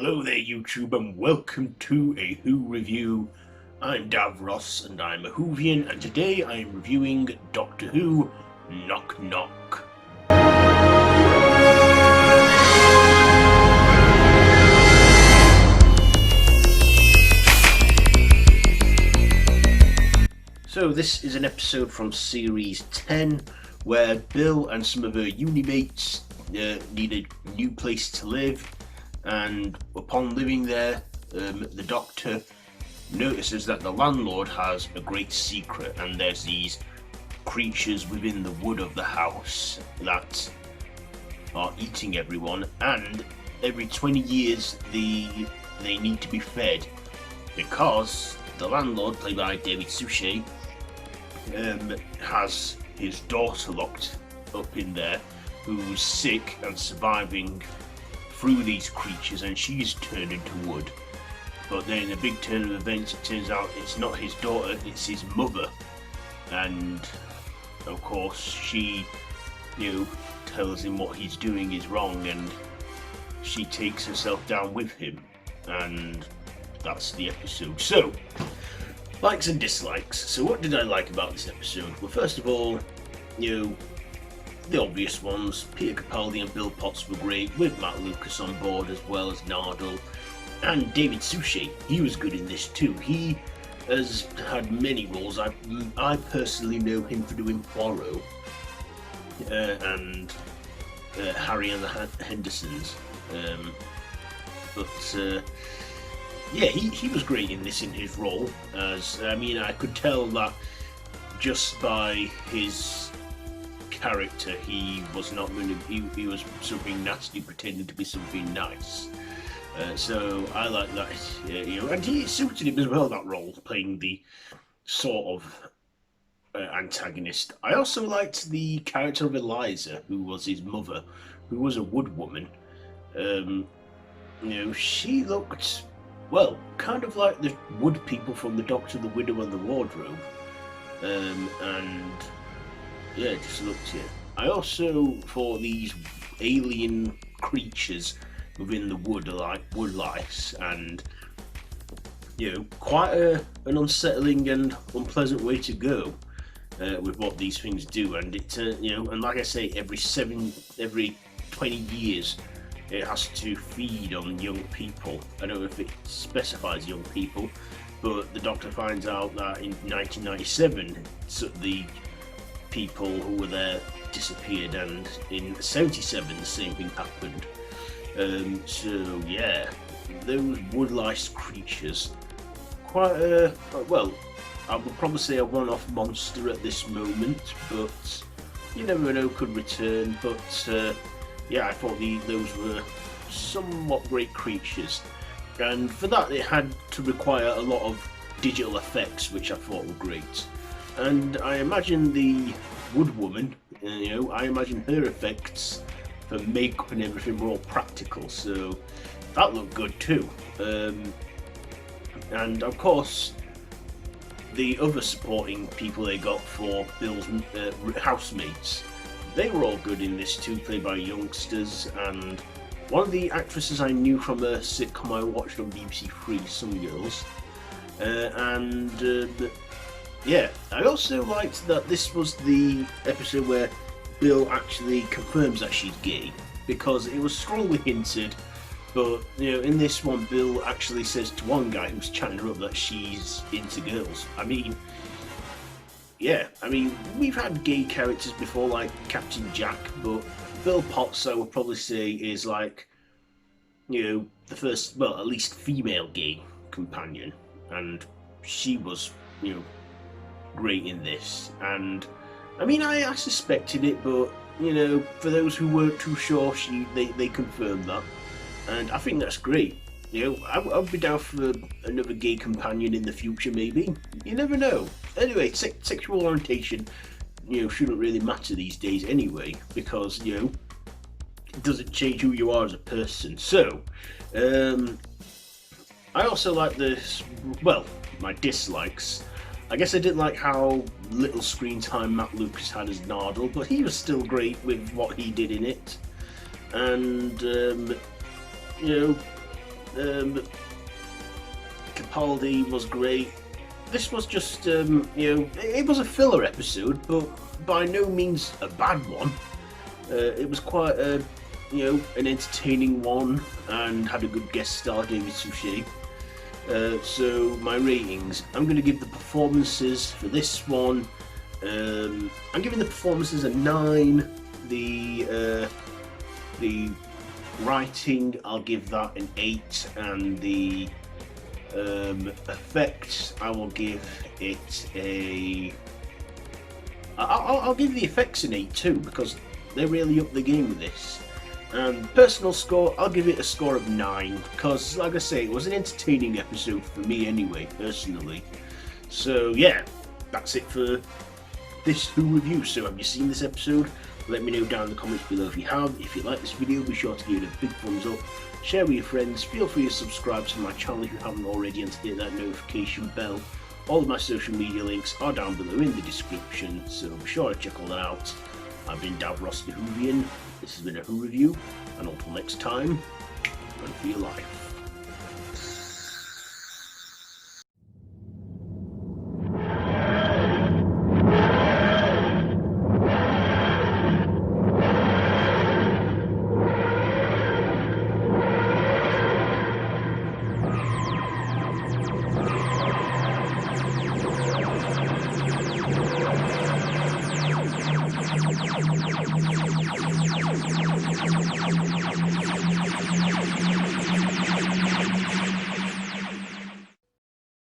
Hello there YouTube and welcome to a Who review. I'm Dav Ross and I'm a Whovian, and today I am reviewing Doctor Who Knock Knock. So this is an episode from series 10 where Bill and some of her uni-mates need a new place to live. And upon living there, the Doctor notices that the landlord has a great secret, and there's these creatures within the wood of the house that are eating everyone, and every 20 years they need to be fed because the landlord, played by David Suchet, has his daughter locked up in there who's sick and surviving through these creatures, and she's turned into wood. But then in a big turn of events, it turns out it's not his daughter, it's his mother. And of course she, tells him what he's doing is wrong, and she takes herself down with him. And that's the episode. So, likes and dislikes. So what did I like about this episode? Well, first of all, the obvious ones. Peter Capaldi and Bill Potts were great, with Matt Lucas on board as well as Nardole. And David Suchet, he was good in this too. He has had many roles. I personally know him for doing Poirot and Harry and the Hendersons. Yeah, he was great in this, in his role. I could tell that just by his character, he was not going to. He was something nasty, pretending to be something nice. So I like that, and he suited him as well, that role, playing the sort of antagonist. I also liked the character of Eliza, who was his mother, who was a wood woman. She looked, well, kind of like the wood people from The Doctor, the Widow and the Wardrobe. And yeah, it just looked it. I also thought these alien creatures within the wood are like wood lice, and quite an unsettling and unpleasant way to go with what these things do. And it and like I say, every 20 years it has to feed on young people. I don't know if it specifies young people, but the Doctor finds out that in 1997 the people who were there disappeared, and in 77 the same thing happened. So yeah, those wood lice creatures, quite well, I would probably say a one-off monster at this moment, but you never know, could return. But yeah, I thought those were somewhat great creatures, and for that it had to require a lot of digital effects, which I thought were great. And I imagine the wood woman, I imagine her effects for makeup and everything were all practical, so that looked good too. And of course, the other supporting people they got for Bill's housemates, they were all good in this too, played by youngsters. And one of the actresses I knew from a sitcom I watched on BBC Three, Some Girls. Yeah, I also liked that this was the episode where Bill actually confirms that she's gay, because it was strongly hinted, but in this one Bill actually says to one guy who's chatting her up that she's into girls. We've had gay characters before, like Captain Jack, but Bill Potts, I would probably say, is like, the first, well, at least female gay companion, and she was, great in this. And I suspected it, but for those who weren't too sure, they confirmed that, and I think that's great. I'd be down for another gay companion in the future, maybe. You never know. Anyway, sexual orientation, shouldn't really matter these days anyway, because it doesn't change who you are as a person. So, I also like this. Well, my dislikes. I guess I didn't like how little screen time Matt Lucas had as Nardole, but he was still great with what he did in it. And Capaldi was great. This was just, it was a filler episode, but by no means a bad one. It was quite a, an entertaining one, and had a good guest star, David Suchet. So my ratings, I'm going to give the performances for this one. I'm giving the performances a 9. The writing, I'll give that an 8, and the effects, I will give it a. I'll give the effects an 8 too, because they really upped the game with this. And personal score, I'll give it a score of 9, because like I say, it was an entertaining episode for me anyway, personally. So yeah, that's it for this Who review. So have you seen this episode? Let me know down in the comments below if you have. If you like this video, be sure to give it a big thumbs up, share with your friends, feel free to subscribe to my channel if you haven't already, and to hit that notification bell. All of my social media links are down below in the description, so be sure to check all that out. I've been Davros the Whovian, this has been a Who review, and until next time, run for your life.